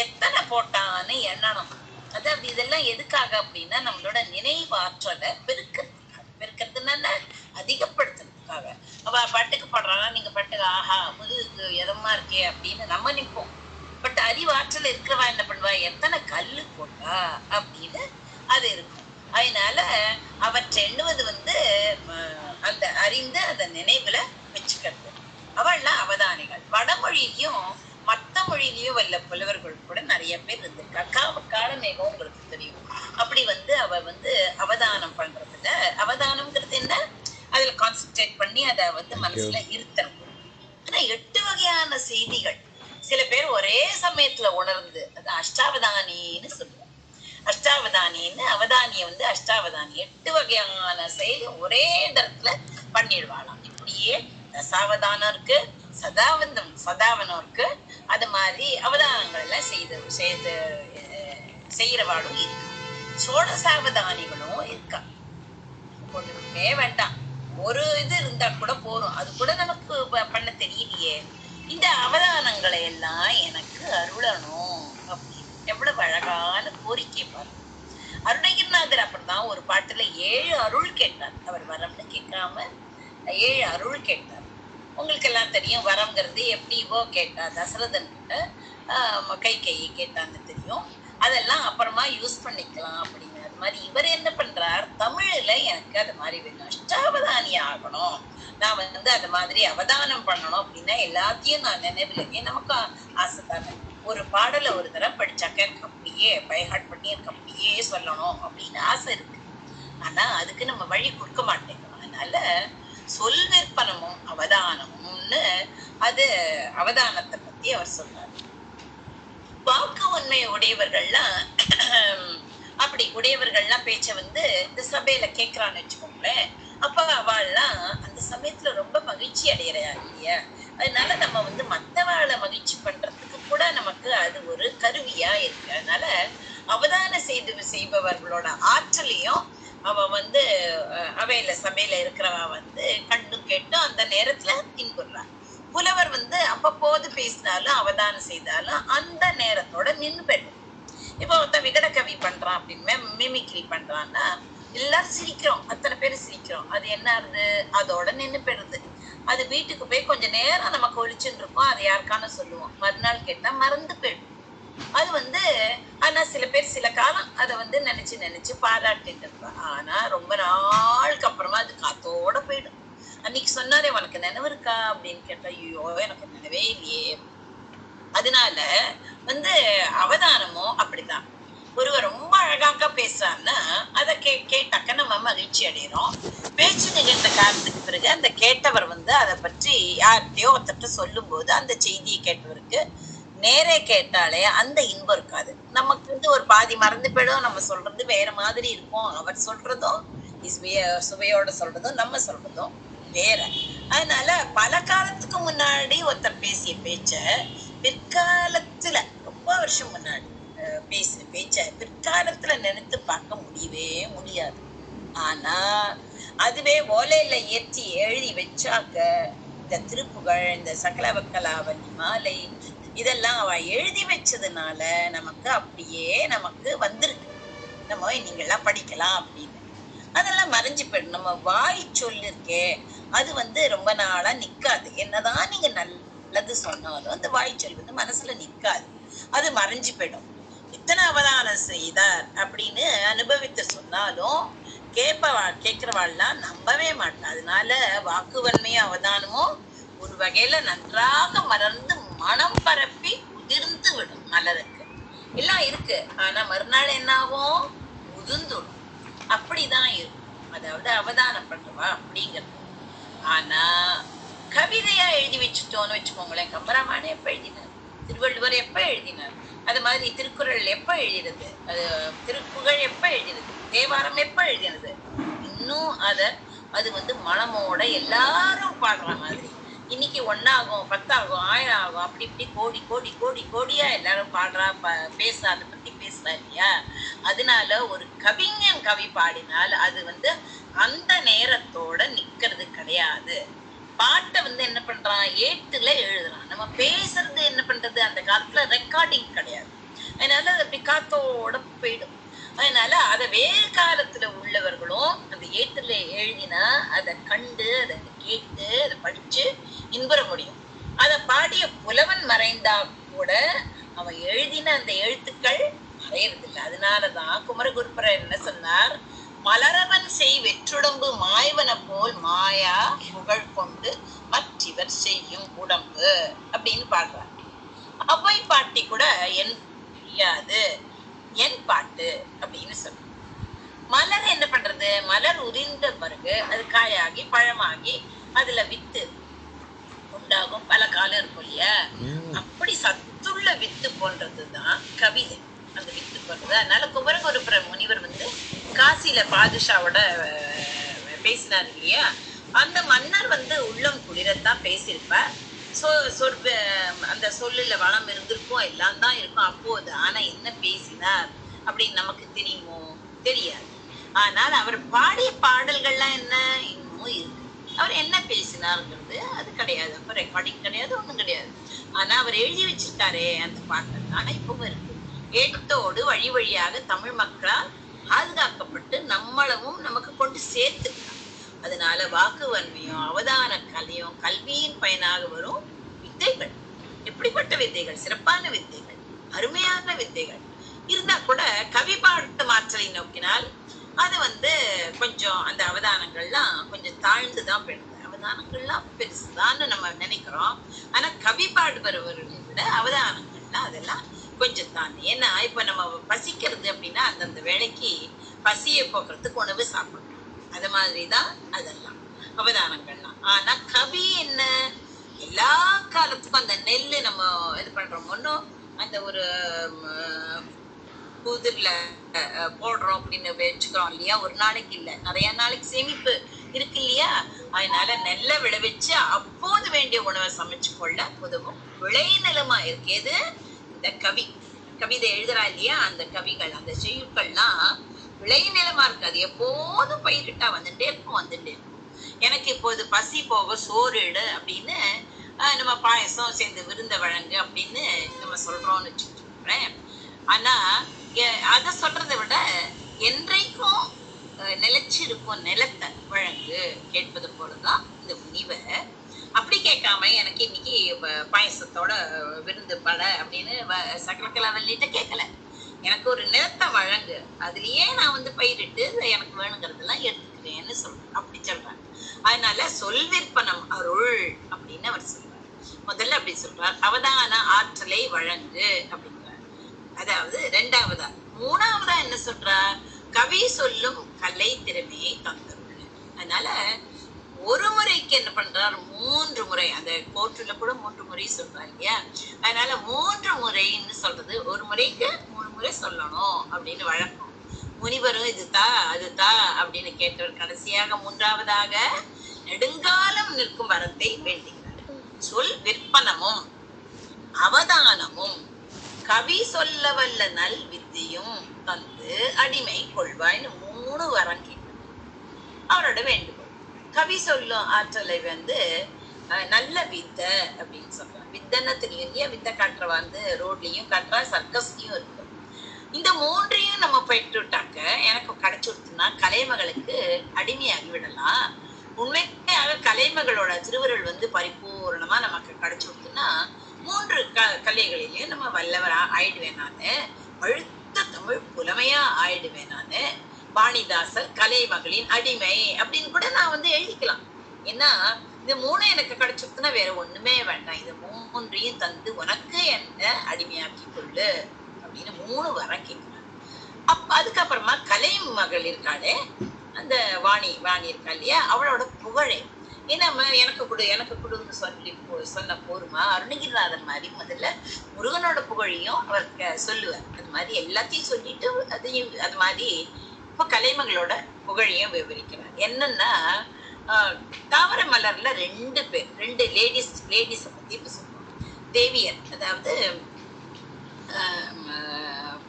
எத்தனை போட்டான்னு எண்ணணும். அதாவது இதெல்லாம் எதுக்காக அப்படின்னா நம்மளோட நினைவாற்றலை பெருக்கிறதுனால அதிகப்படுத்துறதுக்காக. அவ பாட்டுக்கு பாடுறானா, நீங்க பாட்டுக்கு ஆஹா முதுகுக்கு எதமா இருக்கே அப்படின்னு நம்ம நிற்போம். பட் அறிவாற்றல் இருக்கிறவா என்ன பண்ணுவா, எத்தனை கல்லு போட்டா அப்படின்னு அது இருக்கும். அதனால அவற்றை எண்ணுவது வந்து அந்த அறிந்து அந்த நினைவுல வச்சுக்கிறது. அவள்லாம் அவதானிகள். வடமொழியிலையும் மத்த மொழியிலையும் வல்ல புலவர்கள் கூட நிறைய பேர் இருந்திருக்கா. காலமேகம் உங்களுக்கு தெரியும். அப்படி வந்து அவ வந்து அவதானம் பண்றதுல, அவதானம்ங்கிறது என்ன, அதுல கான்சென்ட்ரேட் பண்ணி அதை வந்து மனசுல இருத்தணும். ஆனா 8 வகையான செய்திகள் சில பேர் ஒரே சமயத்துல உணர்ந்து அது அஷ்டாவதானின்னு சொல்லுவோம். அஷ்டாவதானின்னு அவதானிய வந்து அஷ்டாவதானி 8 வகையான செயல் ஒரே இடத்துல பண்ணிடுவாளாம். இப்படியே தசாவதானம் இருக்கு, சதாவனம் இருக்கு. அது மாதிரி அவதானங்கள் எல்லாம் செய்து செய்யறவாளும் இருக்கு. சோழசாவதானிகளும் இருக்கா. ஒண்ணுமே வேண்டாம், ஒரு இது இருந்தா கூட போறோம், அது கூட நமக்கு பண்ண தெரியலையே, இந்த அவதானங்களை எல்லாம் எனக்கு அருளணும் அப்படின்னு எவ்வளவு அழகான கோரிக்கை பாருங்க. அருணகிரிநாதர் அப்படிதான் ஒரு பாட்டுல 7 அருள் கேட்டார். அவர் வரம்னு கேட்காம 7 அருள் கேட்டார். உங்களுக்கு எல்லாம் தெரியும், வரம்ங்கிறது எப்படிவோ கேட்டா தசரதன் கிட்ட கையை கேட்டான்னு தெரியும். அதெல்லாம் அப்புறமா யூஸ் பண்ணிக்கலாம் அப்படின்னு. அது மாதிரி இவர் என்ன பண்றார், தமிழ்ல எனக்கு அது மாதிரி வேணும், அஷ்டாவதானி ஆகணும், நான் வந்து அது மாதிரி அவதானம் பண்ணணும் அப்படின்னா எல்லாத்தையும் நான் நினைவுல, நமக்கு ஆசை தானே, ஒரு பாடலை ஒரு தடவை படிச்சாக்க எனக்கு அப்படியே பைஹார்ட் பண்ணி எனக்கு அப்படியே சொல்லணும் அப்படின்னு ஆசை இருக்கு. ஆனா அதுக்கு நம்ம வழி கொடுக்க மாட்டேங்கிறோம். அதனால சொல் விற்பனமும் அவதானமும்னு அது அவதானத்தை பத்தி அவர் சொல்றாரு. வாக்கு உண்மை உடையவர்கள்லாம் அப்படி உடையவர்கள்லாம் பேச்ச வந்து இந்த சபையில கேட்கறான்னு வச்சுக்கோங்களேன். அப்ப அவள்லாம் அந்த சமயத்துல ரொம்ப மகிழ்ச்சி அடையிறா இல்லையா. அதனால நம்ம வந்து மத்தவாளை மகிழ்ச்சி பண்றதுக்கு கூட நமக்கு அது ஒரு கருவியா இருக்கு. அதனால அவதான செய்பவர்களோட ஆற்றலையும் அவ வந்து அவையில சபையில இருக்கிறவ வந்து கண்டும் கேட்டும் அந்த நேரத்துல இன்புறான். புலவர் வந்து அப்பப்போது பேசினாலும் அவதானம் செய்தாலும் அந்த நேரத்தோட நின்று போயிடும். இப்போ ஒருத்தன் விகட கவி பண்றான் அப்படின்னு மிமிக்ரி பண்றான்னா எல்லாரும் சிரிக்கிறோம், அத்தனை பேரும் சிரிக்கிறோம், அது என்ன ஆகுது, அதோட நின்று போயிடுது. அது வீட்டுக்கு போய் கொஞ்ச நேரம் நமக்கு ஒழிச்சுட்டு இருக்கோம், அது யாருக்கான சொல்லுவோம், மறுநாள் கேட்டா மறந்து போயிடும். அது வந்து ஆனா சில பேர் சில காலம் அதை வந்து நினைச்சு பாராட்டிட்டு இருப்பான். ஆனா ரொம்ப நாளுக்கு அப்புறமா அது காத்தோட போயிடும். அன்னைக்கு சொன்னாரே உனக்கு நினைவு இருக்கா அப்படின்னு கேட்டா, ஐயோ எனக்கு நினைவே இல்லையே. அதனால வந்து அவதானமும் அப்படிதான். ஒருவர் ரொம்ப அழகாக பேசுறான்னா அதை கேட்டாக்க நம்ம மகிழ்ச்சி அடைகிறோம். பேச்சு நிகழ்ந்த காலத்துக்கு பிறகு அந்த கேட்டவர் வந்து அதை பற்றி யார்கிட்டயோ ஒருத்தட்ட சொல்லும் போது அந்த செய்தியை கேட்டவருக்கு நேரே கேட்டாலே அந்த இன்பம் இருக்காது. நமக்கு வந்து ஒரு பாதி மறந்து போயிடும், நம்ம சொல்றது வேற மாதிரி இருக்கும், அவர் சொல்றதும் சுவையோட சொல்றதும் நம்ம சொல்றதும் வேற. அதனால பல காலத்துக்கு முன்னாடி ஒருத்தர் பேசிய பேச்ச பிற்காலத்துல ரொம்ப வருஷம் முன்னாடி பேசின பேச்ச பிற்காலத்துல நினைத்து பார்க்க முடியவே முடியாது. ஆனா அதுவே ஓலையில ஏற்றி எழுதி வச்சாக்க இந்த திருப்புகழ், இந்த சகலவக்கலாவல்லி மாலை இதெல்லாம் அவ எழுதி வச்சதுனால நமக்கு அப்படியே நமக்கு வந்திருக்கு. நம்ம நீங்கெல்லாம் படிக்கலாம் அப்படின்னு. அதெல்லாம் மறைஞ்சு போயிடும். நம்ம வாய் சொல்லிருக்கே அது வந்து ரொம்ப நாளா நிக்காது. என்னதான் நீங்க நல்லது சொன்னாலும் அந்த வாய் சொல் வந்து மனசுல நிக்காது, அது மறைஞ்சு போயிடும். இத்தனை அவதானம் செய்தார் அப்படின்னு அனுபவித்து சொன்னாலும் கேட்கிறவாள்லாம் நம்பவே மாட்டான். அதனால வாக்குவன்மையும் அவதானமும் ஒரு வகையில நன்றாக மலர்ந்து மனம் பரப்பி உதிர்ந்து விடும் மலருக்கு. எல்லாம் இருக்கு. ஆனா மறுநாள் என்ன ஆகும்? உதிர்ந்துடும். அப்படிதான் இருக்கும். அதாவது அவதானம் பண்றவா அப்படிங்கிறது. ஆனா கவிதையா எழுதி வச்சுட்டோம்னு வச்சுக்கோங்களேன். கம்பராமாயணம் எப்ப எழுதினார்? திருவள்ளுவர் எப்ப எழுதினார்? அது மாதிரி திருக்குறள் எப்ப எழுதினது? அது திருப்புகழ் எப்ப எழுதினது? தேவாரம் எப்ப எழுதினது? இன்னும் அது வந்து மனமோட எல்லாரும் பாடுற மாதிரி. இன்னைக்கு 1 ஆகும், 10 ஆகும், 1000 ஆகும், அப்படி இப்படி கோடி கோடி கோடி கோடியா எல்லாரும் பாடுறா, பேசுறா, அதை பத்தி பேசுறா இல்லையா? அதனால ஒரு கவிஞன் கவி பாடினால் அது வந்து அந்த நேரத்தோட நிக்கிறது கிடையாது. பாட்டை வந்து என்ன பண்றான்? ஏட்டுல எழுதுறான். நம்ம பேசுறது என்ன பண்றது? அந்த காலத்துல ரெக்கார்டிங் கிடையாது. அதனால அது அப்படி காத்தோட போயிடும். அதனால அதை வேறு காலத்துல உள்ளவர்களும் அந்த ஏட்டுல எழுதினா அதை கண்டு, அதை கேட்டு, அதை படிச்சு இன்புற முடியும். அதை பாடிய புலவன் மறைந்தா கூட அவன் எழுதின அந்த எழுத்துக்கள் மறையறதில்லை. அதனாலதான் குமரகுருபரர் என்ன சொன்னார்? மலரவன் செய் வெற்றுடம்பு மாய்வன போல் மாயா புகழ் கொண்டு மற்றிவர் செய்யும் உடம்பு அப்படின்னு பாடுறார். அவை பாட்டி கூட என் தெரியாது, என் பாட்டு அப்படின்னு சொல்ற. மலர் என்ன பண்றது? மலர் உதிர்ந்த பிறகு அது காயாகி பழமாகி அதுல வித்து உண்டாகும். பல காலம் இருக்கும் இல்லையா? அப்படி சத்துள்ள வித்து போன்றதுதான் கவிதை. அந்த வித்து போன்றது. அதனால குமரகுருபர முனிவர் வந்து காசியில பாதுஷாவோட பேசினார் இல்லையா? அந்த மன்னர் வந்து உள்ளம் குளிரத்தான் பேசியிருப்பார். அந்த சொல்லுல வளம் இருந்திருக்கும், எல்லாம் தான் இருக்கும் அப்போது. ஆனா என்ன பேசினார் அப்படின்னு நமக்கு தெரியுமோ? தெரியாது. ஆனால் அவர் பாடிய பாடல்கள்லாம் என்ன இன்னும் இருக்கு. அவர் என்ன பேசினாருங்கிறது அது கிடையாது. அப்ப ரெக்கார்டிங் கிடையாது, ஒண்ணும் கிடையாது. ஆனா அவர் எழுதி வச்சிருக்காரே அந்த பாட்டெல்லாம் இப்பவும் இருக்கு. ஏட்டோடு வழி வழியாக தமிழ் மக்களால் பாதுகாக்கப்பட்டு நம்மளவும் நமக்கு கொண்டு சேர்த்துக்கலாம். அதனால வாக்கு வன்மையும் அவதான கலையும் கல்வியின் பயனாக வரும் வித்தைகள். எப்படிப்பட்ட வித்தைகள்? சிறப்பான வித்தைகள், அருமையான வித்தைகள் இருந்தா கூட கவி பாட்டு மாற்றலை நோக்கினால் அது வந்து கொஞ்சம் அந்த அவதானங்கள்லாம் கொஞ்சம் தாழ்ந்துதான் போயிடுது. அவதானங்கள்லாம் பெருசுதான்னு நம்ம நினைக்கிறோம். ஆனா கவி பாடுபவர்களை விட அவதானங்கள்லாம் அதெல்லாம் கொஞ்சம் தான். ஏன்னா இப்ப நம்ம பசிக்கிறது அப்படின்னா அந்தந்த வேலைக்கு பசியை போக்குறதுக்கு உணவு சாப்பிடணும். அது மாதிரிதான் அதெல்லாம் அவதானங்கள்லாம். ஆனா கவி என்ன? எல்லா காலத்துக்கும் அந்த நெல்லு நம்ம இது பண்றோம் ஒன்னும் அந்த ஒரு புதிர்ல போடுறோம் அப்படின்னு வச்சுக்கிறோம் இல்லையா? ஒரு நாளைக்கு இல்ல, நிறைய நாளைக்கு சேமிப்பு இருக்கு இல்லையா? அதனால நெல்லை விளைவிச்சு அப்போது வேண்டிய உணவை சமைச்சு கொள்ள உதவும் விளை நிலமா இருக்கு எது? இந்த கவிதை எழுதுறா இல்லையா? அந்த கவிகள், அந்த செய்யுட்கள்லாம் விளை நிலமா இருக்கு. அது எப்போதும் பயிரிட்டா வந்துட்டே இருக்கும். எனக்கு இப்போது பசி போக சோறு இடு அப்படின்னு நம்ம பாயசம் சேர்ந்து விருந்த வழங்கு அப்படின்னு நம்ம சொல்றோம்னு வச்சுக்கிறேன். ஆனா அத சொல்றதை விட என்றைக்கும் நிலைச்சிருக்கும் நிலத்தை வழங்கு கேட்பது போலதான் இந்த முனிவர். அப்படி கேட்காம எனக்கு இன்னைக்கு பாயசத்தோட விருந்து பட அப்படின்னு சகலகலாவல்லிட்ட கேட்கல. எனக்கு ஒரு நிலத்தை வழங்கு, அதுலயே நான் வந்து பயிரிட்டு எனக்கு வேணுங்கிறதெல்லாம் எடுத்துக்கிறேன்னு சொல்றேன். அப்படி சொல்றாங்க. அதனால சொல் விற்பனம் அருள் அப்படின்னு அவர் சொல்றார். முதல்ல அப்படி சொல்றார், அவதான ஆற்றலை வழங்கு அப்படிங்கிறார். அதாவது 2வதா. 3வதா என்ன சொல்றார்? கவி சொல்லும் கலை திறமையை தந்தருள். அதனால ஒரு முறைக்கு என்ன பண்றார்? 3 முறை. அந்த கோர்ட்டுல கூட 3 முறை சொல்றாரு இல்லையா? அதனால 3 முறைன்னு சொல்றது, ஒரு முறைக்கு 3 முறை சொல்லணும் அப்படின்னு வழக்கம். முனிவரும் இதுதா அதுதா அப்படின்னு கேட்டவர் கடைசியாக 3வதாக நெடுங்காலம் நிற்கும் வரத்தை வேண்டுகிறார். சொல் விற்பனமும் அவதானமும் கவி சொல்ல வல்ல நல் வித்தியும் தந்து அடிமை கொள்வாய்னு 3 வரம் கேட்கிறார். அவரோட வேண்டுகோள். கவி சொல்லும் ஆற்றலை வந்து நல்ல வித்தை அப்படின்னு சொல்றாங்க. வித்தைன்னா தெரியும் இல்லையா? வித்தை காட்டுறவா வந்து ரோட்லயும் காட்டுறா, சர்க்கஸ்லயும் இருக்கு. இந்த 3ஐயும் நம்ம பெற்றுட்டாக்க எனக்கு கிடைச்சுடுத்துனா கலைமகளுக்கு அடிமையாகி விடலாம். உண்மையாக கலைமகளோட திருவருள் வந்து பரிபூர்ணமா நமக்கு கிடைச்சுடுத்துனா 3 கலைகளிலையும் நம்ம வல்லவரா ஆயிடுவேன் நானு. அழுத்த தமிழ் புலமையா ஆயிடுவேன் நானு. வாணிதாசர் கலைமகளின் அடிமை அப்படின்னு கூட நான் வந்து எழுதிக்கலாம். ஏன்னா இந்த 3 எனக்கு கிடைச்சிருக்குன்னா வேற ஒண்ணுமே வேண்டாம். இது 3ஐயும் தந்து உனக்கு என்ன அடிமையாக்கி கொள்ளு அப்படின்னு 3 வரம் கேட்கிறாங்க. அதுக்கப்புறமா கலை மகள் இருக்காளே, அந்த வாணி வாணி இருக்கா இல்லையா, அவளோட புகழே ஏன்னா எனக்கு கொடுன்னு சொன்ன போருமா. அருணகிரிநாதன் மாதிரி முதல்ல முருகனோட புகழையும் அவர் சொல்லுவார். அது மாதிரி எல்லாத்தையும் சொல்லிட்டு அதையும் அது மாதிரி இப்போ கலைமகளோட புகழையும் விவரிக்கிறார். என்னன்னா தாவர மலர்ல 2 பேர், 2 லேடிஸை பத்தி இப்ப சொல்லுவோம். தேவியர், அதாவது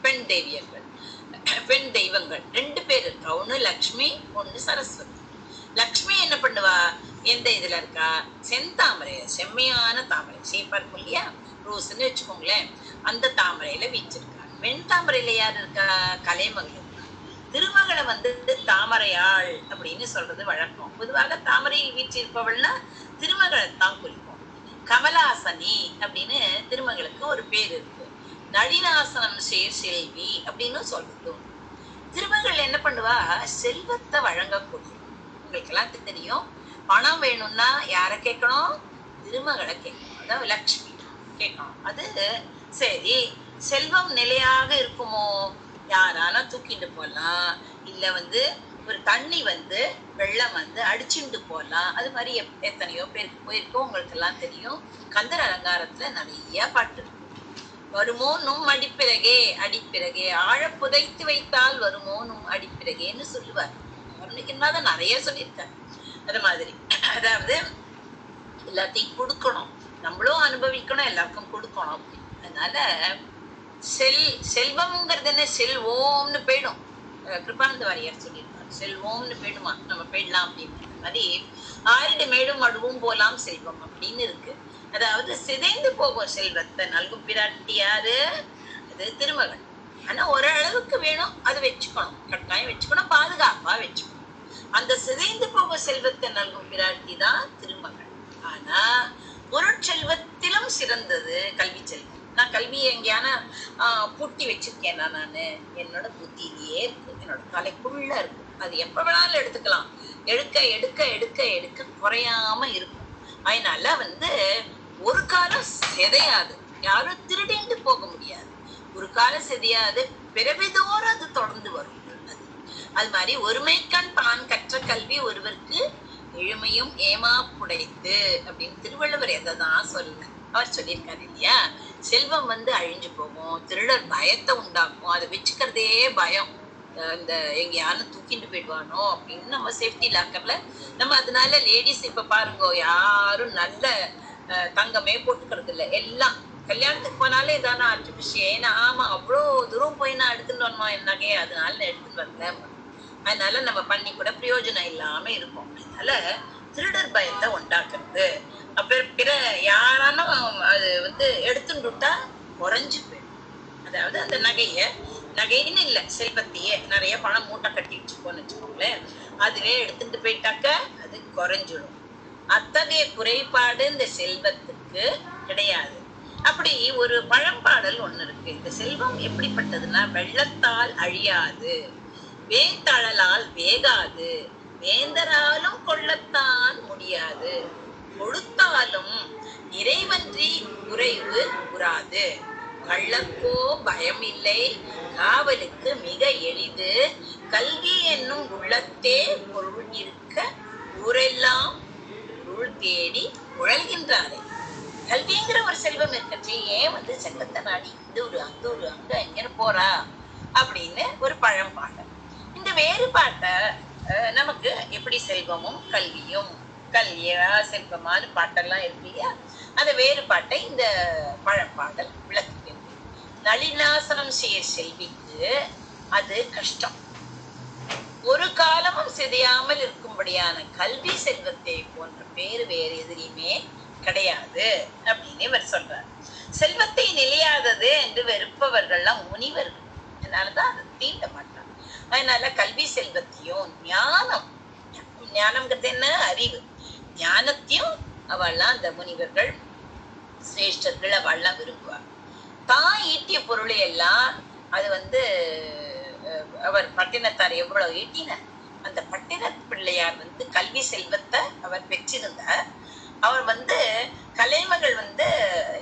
பெண் தேவியர்கள், பெண் தெய்வங்கள் 2 பேர் இருக்கா. ஒண்ணு லக்ஷ்மி, ஒண்ணு சரஸ்வதி. லக்ஷ்மி என்ன பண்ணுவா, எந்த இதுல இருக்கா, செந்தாமரை, செம்மையான தாமரை ஷேப்பா இருக்கும் இல்லையா, ரோஸ்ன்னு வச்சுக்கோங்களேன், அந்த தாமரையில வீச்சிருக்கா. வெண் தாமரையில யாரு இருக்கா, கலைமகள் இருக்கா. திருமகளை வந்து தாமரையாள் அப்படின்னு சொல்றது வழக்கம். பொதுவாக தாமரையில் வீச்சிருப்பவள்னா திருமகளை தான் குறிக்கும். கமலாசனி அப்படின்னு திருமகளுக்கு ஒரு பேர் இருக்கு. நளினாசனம் செல்வி அப்படின்னு சொல்றது. திருமகள் என்ன பண்ணுவா, செல்வத்தை வழங்கக்கூடிய, உங்களுக்கு எல்லாம் தெரியும், பணம் வேணும்னா யாரை கேட்கணும், திருமகளை கேட்கணும், அதாவது லக்ஷ்மி கேட்கணும். அது சரி, செல்வம் நிலையாக இருக்குமோ, யாரானா தூக்கிட்டு போகலாம், இல்ல வந்து ஒரு தண்ணி வந்து வெள்ளம் வந்து அடிச்சுட்டு போகலாம். அது மாதிரி எத்தனையோ பேருக்கு போயிருக்கோம், உங்களுக்கு எல்லாம் தெரியும். கந்தர் அலங்காரத்துல நிறைய பாட்டு இருக்கு. வருமோ நும் அடிப்பிறகே அடிப்பிறகே, ஆழ புதைத்து வைத்தால் வருமோ நும் அடிப்பிறகேன்னு சொல்லுவார். அவனுக்கு நிறைய சொல்லியிருக்காரு. அது மாதிரி அதாவது எல்லாத்தையும் கொடுக்கணும், நம்மளும் அனுபவிக்கணும், எல்லாருக்கும் கொடுக்கணும். அதனால செல்வம்ங்கிறது என்ன, செல்வோம்னு போயிடும். கிருபானந்த வாரியார் சொல்லியிருக்காரு, செல்வோம்னு போயிடுமா, நம்ம போயிடலாம் அப்படின்னு. மாதிரி ஆறிட மேடும் அடுவும் போலாம் செல்வம் அப்படின்னு இருக்கு. அதாவது சிதைந்து போகும் செல்வத்தை நல்கும் பிராட்டி யாரு, அது திருமகள். ஆனா ஓரளவுக்கு வேணும், அது வச்சுக்கணும், கட்டாயம் வச்சுக்கணும், பாதுகாப்பா வச்சுக்கணும். அந்த சிதைந்து போக செல்வத்தை நல்கும் பிராட்டி தான் திருமகள். ஆனா பொருட்செல்வத்திலும் சிறந்தது கல்வி செல்வம். நான் கல்வியை எங்கேயான பூட்டி வச்சிருக்கேன்னா, நானு என்னோட புத்தியிலேயே இருக்கு, என்னோட தலைக்குள்ள இருக்கு. அது எப்ப வேணாலும் எடுத்துக்கலாம், எடுக்க எடுக்க எடுக்க எடுக்க குறையாம இருக்கும். அதனால வந்து ஒரு காலம் சிதையாது, யாரும் திருடிண்டு போக முடியாது, ஒரு காலம் சிதையாது, பிறவிதோறும் அது தொடர்ந்து வரும். அது மாதிரி ஒருமைக்கண் தான் கற்ற கல்வி ஒருவருக்கு எழுமையும் ஏமா புடைத்து அப்படின்னு திருவள்ளுவர் எதைதான் சொல்ல அவர் சொல்லியிருக்காரு இல்லையா. செல்வம் வந்து அழிஞ்சு போகும், திருடர் பயத்தை உண்டாக்கும், அதை வச்சுக்கிறதே பயம், இந்த எங்கேயாரும் தூக்கிட்டு போயிடுவானோ அப்படின்னு நம்ம சேஃப்டி லாக்கர்ல நம்ம. அதனால லேடிஸ் இப்ப பாருங்க, யாரும் நல்ல தங்கமே போட்டுக்கிறது இல்லை. எல்லாம் கல்யாணத்துக்கு போனாலே இதான ஆர்டிபிஷியல். ஏன்னா ஆமா, அவ்வளோ தூரம் போய் நான் எடுத்துட்டு வரணும் என்னகே, அதனால நான் எடுத்துட்டு வரல. அதனால நம்ம பண்ணி கூட பிரயோஜனம் இல்லாம இருக்கும். அதனால திருடர் பயத்தை உண்டாக்குறது. அப்புறம் பிற யாராலும் அது வந்து எடுத்துட்டா குறைஞ்சு போயிடும். அதாவது அந்த நகைன்னு இல்லை, செல்வத்தையே நிறைய பணம் மூட்டை கட்டி வச்சுக்கோன்னு வச்சுக்கோங்களேன், அதுவே எடுத்துட்டு போயிட்டாக்க அது குறைஞ்சிடும். அத்தகைய குறைபாடு இந்த செல்வத்துக்கு கிடையாது. அப்படி ஒரு பழம்பாடல் ஒண்ணு இருக்கு. இந்த செல்வம் எப்படிப்பட்டதுன்னா, வெள்ளத்தால் அழியாது, வேந்தழலால் வேகாது, வேந்தராலும் கொள்ளத்தான் முடியாது, கொடுத்தாலும் இறைவன்றி குறைவு உறாது, கள்ளக்கோ பயம் இல்லை, காவலுக்கு மிக எளிது, கல்வி என்னும் உள்ளத்தே பொருள் இருக்க ஊரெல்லாம் பொருள் தேடி உழல்கின்றாரே. கல்விங்கிற ஒரு செல்வம் இருக்கச்சு, ஏன் வந்து செல்வத்தை நாடி இந்த ஒரு அந்த ஒரு அங்க எங்கன்னு போறா அப்படின்னு ஒரு பழம்பாடல். இந்த வேறுபாட்டை நமக்கு எப்படி செல்வமும் கல்வியும், கல்வியா செல்வமான பாட்டெல்லாம் இருக்கு இல்லையா, அந்த வேறுபாட்டை இந்த பழம்பாடல் விளக்குகிறது. நளினாசனம் செல்விக்கு அது கஷ்டம், ஒரு காலமும் சிதையாமல் இருக்கும்படியான கல்வி செல்வத்தை போன்ற பேரு வேறு எதிரியுமே கிடையாது அப்படின்னு இவர் சொல்றார். செல்வத்தை நிலையாதது என்று வெறுப்பவர்கள்லாம் முனிவர்கள், அதனாலதான் அதை தீண்ட மாட்டாங்க. அதனால கல்வி செல்வத்தையும் ஞானம்ங்கிறது என்ன, அறிவு, ஞானத்தையும் அவள்லாம் அந்த முனிவர்கள் சிரேஷ்டர்கள் அவள்லாம் விரும்புவார். தான் ஈட்டிய பொருளை எல்லாம் அது வந்து அவர் பட்டினத்தார் எவ்வளவு ஈட்டினார். அந்த பட்டின பிள்ளையார் வந்து கல்வி செல்வத்தை அவர் பெற்றிருந்தார். அவர் வந்து கலைமகள் வந்து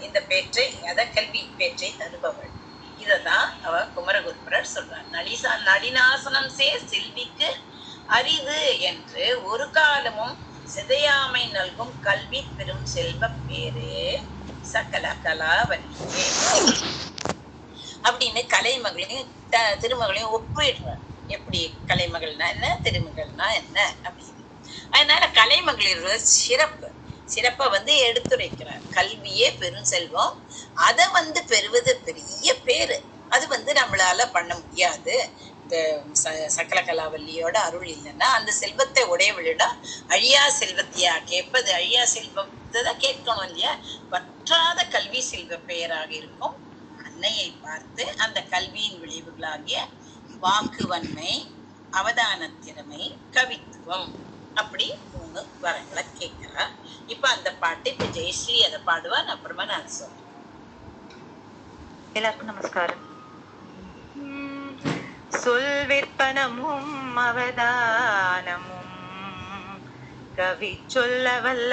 இந்த பேற்றை, அத கல்வி பேற்றை தருபவள். இததான் அவ குமரகுருபரர் சொல்றார். நளினாசனம் செல்விக்கு அரிது என்று ஒரு காலமும் சிதையாமை நல்கும் கல்வி பெரும் செல்வ பேரு சகல கலாவல்லியே அப்படின்னு கலைமகளையும் திருமகளையும் ஒப்பிடுறார். எப்படி கலைமகள்னா என்ன, திருமகள்னா என்ன அப்படின்னு. அதனால கலைமகளிரோட சிறப்பை எடுத்துரைக்கிறார். கல்வியே பெரும் செல்வம், அதை பெறுவது பெரிய பேரு. அது நம்மளால பண்ண முடியாது. இந்த சகல கலாவல்லியோட அருள் இல்லைன்னா அந்த செல்வத்தை உடையவளிடம் அழியா செல்வத்தையா கேட்பது. அழியா செல்வத்தை தான் கேட்கணும் இல்லையா? வற்றாத கல்வி செல்வ பெயராக இருக்கும் அன்னையை பார்த்து அந்த கல்வியின் விளைவுகளாகிய வாக்குவன்மை, அவதான திறமை, கவித்துவம், அப்படி 3 வரங்களை கேட்கிறா. இப்ப அந்த பாட்டு இப்ப ஜெயஸ்ரீ அதை பாடுவான். அப்புறமா நான் சொல்றேன். எல்லாருக்கும் நமஸ்காரம். சொல் விற்பனமும் அவதானமும் கவி சொல்ல வல்ல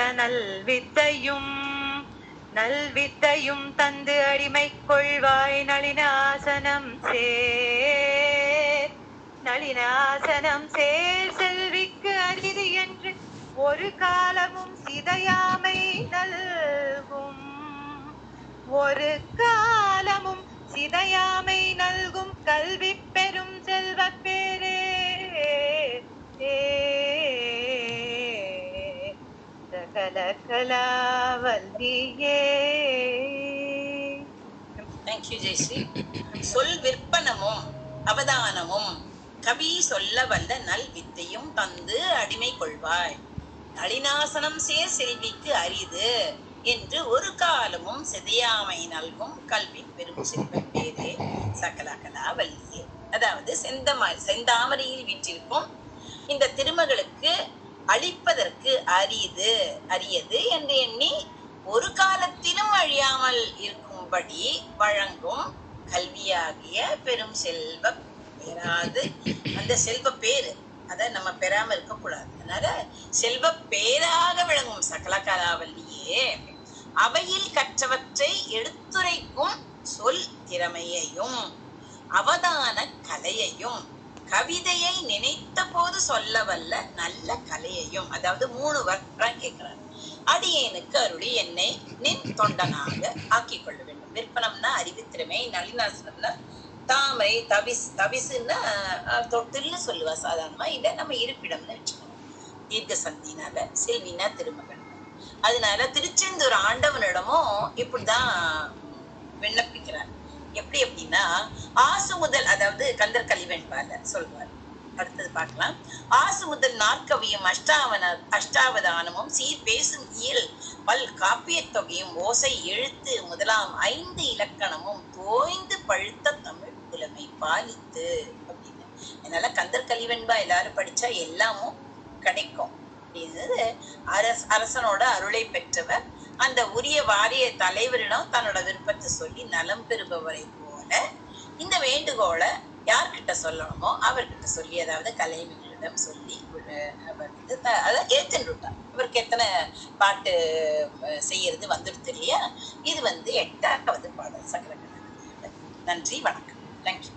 நல்வித்தையும் தந்து அடிமை கொள்வாய் நளினாசனம் சேர் செல்விக்கு அரிது என்று ஒரு காலமும் சிதையாமை நல்கும் கல்வி பெரும் செல்வ பேரே சகல கலாவல்லியே. தேங்க்யூ ஜெயஸ்ரீ. சொல் விற்பனமும் அவதானமும் கவி சொல்ல வல்ல நல் வித்தையும் தந்து அடிமை கொள்வாய் நளினாசனம் செல்விக்கு அரிது என்று ஒரு காலமும் சிதையாமை நல்கும் கல்வி பெரும் செல்வ பேரே சகல கலாவல்லியே. அதாவது செந்தாமரையில் வீற்றிருக்கும் இந்த திருமகளுக்கு அளிப்பதற்கு அரியது என்று எண்ணி ஒரு காலத்திலும் அழியாமல் இருக்கும்படி வழங்கும் கல்வியாகிய பெரும் செல்வ பேராது. அந்த செல்வ பேரு அதை நம்ம பெறாம இருக்கக்கூடாது. அதனால செல்வ பேராக விளங்கும் சகல கலாவல்லியே அவையில் கற்றவற்றை எடுத்துரைக்கும் சொல் திறமையையும் அவதான கலையையும் கவிதையை நினைத்த போது சொல்ல வல்ல நல்ல கலையையும், அதாவது 3 வர்க்கம் கேட்கிறார். அடியேனுக்கு அருளி என்னை நின் தொண்டனாக ஆக்கிக் கொள்ள வேண்டும். விற்பனம்னா அறிவுத்திறமை, நளினாசனம்னா தாமரை, தவிசுன்னா தொட்டில்னு சொல்லுவா சாதாரணமா. இல்ல நம்ம இருப்பிடம்னு வச்சுக்கணும். தீர்க்க சந்தினால செல்வினா திருமகன். அதனால திருச்செந்தூர் ஆண்டவனிடமும் இப்படிதான் விண்ணப்பிக்கிறார். எப்படி அப்படின்னா ஆசு முதல், அதாவது கந்தர் கலிவெண்பால சொல்வார். அடுத்தது பார்க்கலாம். ஆசு முதல் நாற்கவியும் அஷ்டாவதானமும் சீர் பேசும் இயல் பல் காப்பிய தொகையும் ஓசை எழுத்து முதலாம் 5 இலக்கணமும் தோய்ந்து பழுத்த தமிழ் புலமை பாலித்து அப்படின்னு. அதனால கந்தர் கலிவெண்பா எல்லாரும் படிச்சா எல்லாமும் கிடைக்கும் அப்படிங்கிறது. அரசனோட அருளை பெற்றவர் அந்த உரிய வாரிய தலைவரிடம் தன்னோட விருப்பத்தை சொல்லி நலம் பெறுபவரை போல இந்த வேண்டுகோளை யார்கிட்ட சொல்லணுமோ அவர்கிட்ட சொல்லி, அதாவது கலைஞர்களிடம் சொல்லி அதை ஏத்துட்டார். இவருக்கு எத்தனை பாட்டு செய்யறது வந்துடுது இல்லையா? இது 8வது பாடல் சகல கலாவல்லியோட. நன்றி, வணக்கம். தேங்க்யூ.